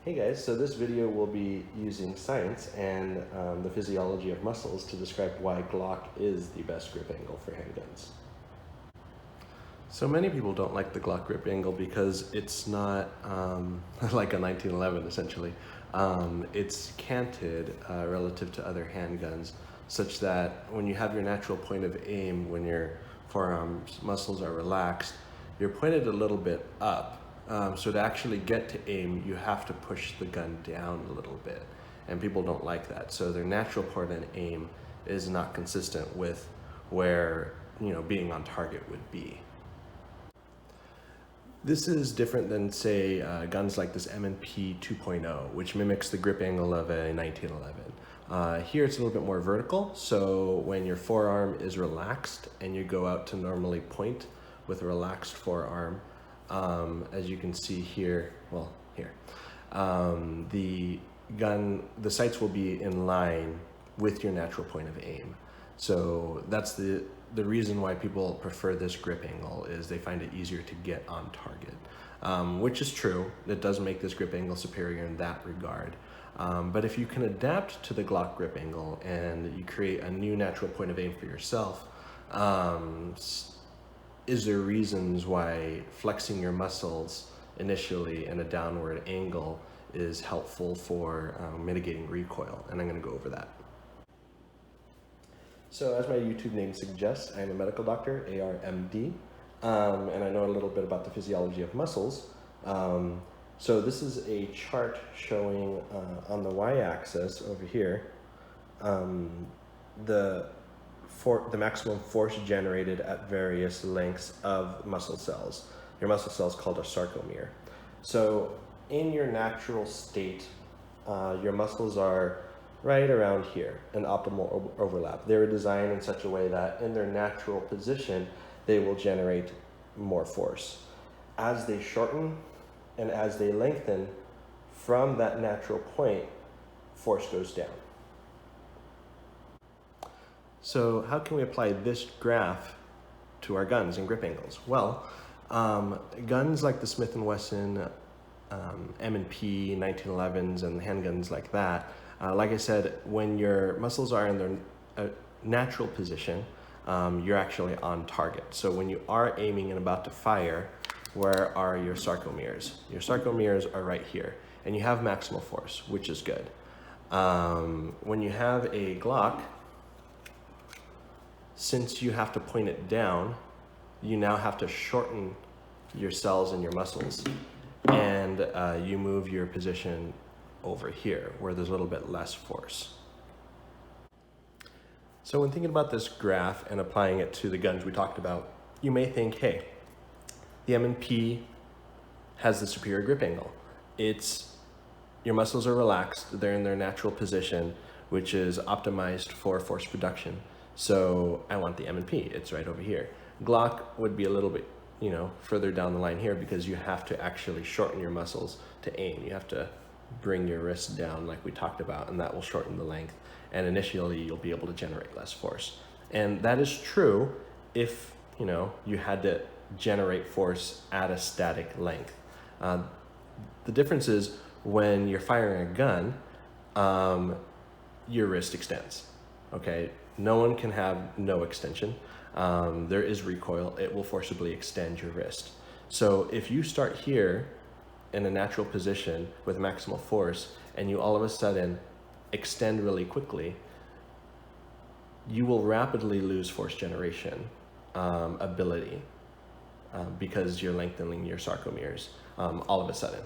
Hey guys, so this video will be using science and the physiology of muscles to describe why Glock is the best grip angle for handguns. So many people don't like the Glock grip angle because it's not like a 1911 essentially. It's canted relative to other handguns, such that when you have your natural point of aim, when your forearm muscles are relaxed, you're pointed a little bit up. So to actually get to aim, you have to push the gun down a little bit, and people don't like that. So their natural point of aim is not consistent with where being on target would be. This is different than, say, guns like this M&P 2.0, which mimics the grip angle of a 1911. Here it's a little bit more vertical, so when your forearm is relaxed and you go out to normally point with a relaxed forearm, as you can see here, the sights will be in line with your natural point of aim. So that's the reason why people prefer this grip angle, is they find it easier to get on target, which is true. It does make this grip angle superior in that regard. But if you can adapt to the Glock grip angle and you create a new natural point of aim for yourself, is there reasons why flexing your muscles initially in a downward angle is helpful for mitigating recoil, and I'm going to go over that. So as my YouTube name suggests, I am a medical doctor, ARMD, and I know a little bit about the physiology of muscles. So this is a chart showing on the y-axis over here the maximum force generated at various lengths of muscle cells. Your muscle cell is called a sarcomere. So in your natural state, your muscles are right around here, an optimal overlap. They were designed in such a way that in their natural position, they will generate more force. As they shorten and as they lengthen from that natural point, force goes down. So how can we apply this graph to our guns and grip angles? Well, guns like the Smith & Wesson, M&P 1911s, and handguns like that, like I said, when your muscles are in their natural position, you're actually on target. So when you are aiming and about to fire, where are your sarcomeres? Your sarcomeres are right here, and you have maximal force, which is good. When you have a Glock, since you have to point it down, you now have to shorten your cells and your muscles, and you move your position over here where there's a little bit less force. So when thinking about this graph and applying it to the guns we talked about, you may think, hey, the M&P has the superior grip angle. Your muscles are relaxed, they're in their natural position, which is optimized for force production. So I want the M&P, it's right over here. Glock would be a little bit, further down the line here, because you have to actually shorten your muscles to aim. You have to bring your wrist down like we talked about, and that will shorten the length. And initially you'll be able to generate less force. And that is true if, you had to generate force at a static length. The difference is when you're firing a gun, your wrist extends, okay? No one can have no extension. There is recoil. It will forcibly extend your wrist. So if you start here in a natural position with maximal force and you all of a sudden extend really quickly, you will rapidly lose force generation ability because you're lengthening your sarcomeres all of a sudden.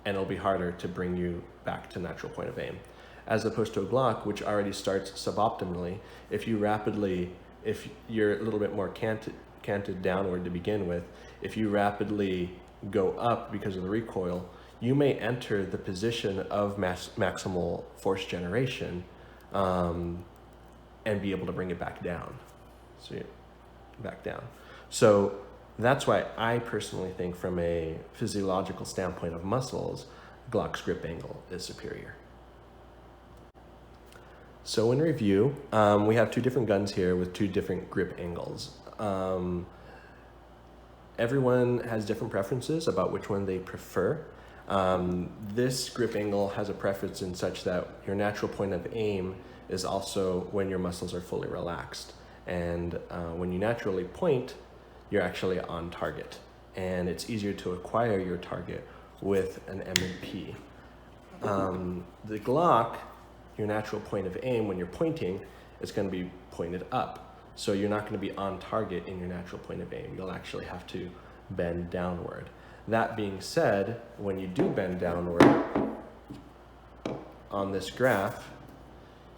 And it'll be harder to bring you back to natural point of aim. As opposed to a Glock, which already starts suboptimally, if you're a little bit more canted downward to begin with, if you rapidly go up because of the recoil, you may enter the position of maximal force generation and be able to bring it back down. So that's why I personally think, from a physiological standpoint of muscles, Glock's grip angle is superior. So in review, we have two different guns here with two different grip angles. Everyone has different preferences about which one they prefer. This grip angle has a preference in such that your natural point of aim is also when your muscles are fully relaxed. And when you naturally point, you're actually on target. And it's easier to acquire your target with an M&P. The Glock, your natural point of aim when you're pointing, is going to be pointed up. So you're not going to be on target in your natural point of aim. You'll actually have to bend downward. That being said, when you do bend downward on this graph,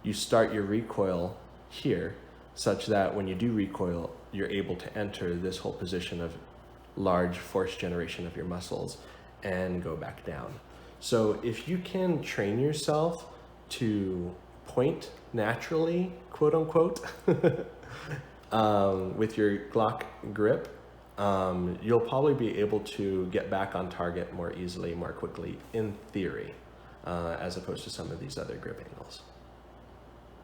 you start your recoil here, such that when you do recoil, you're able to enter this whole position of large force generation of your muscles and go back down. So if you can train yourself to point naturally, quote unquote, with your Glock grip, you'll probably be able to get back on target more easily, more quickly, in theory, as opposed to some of these other grip angles.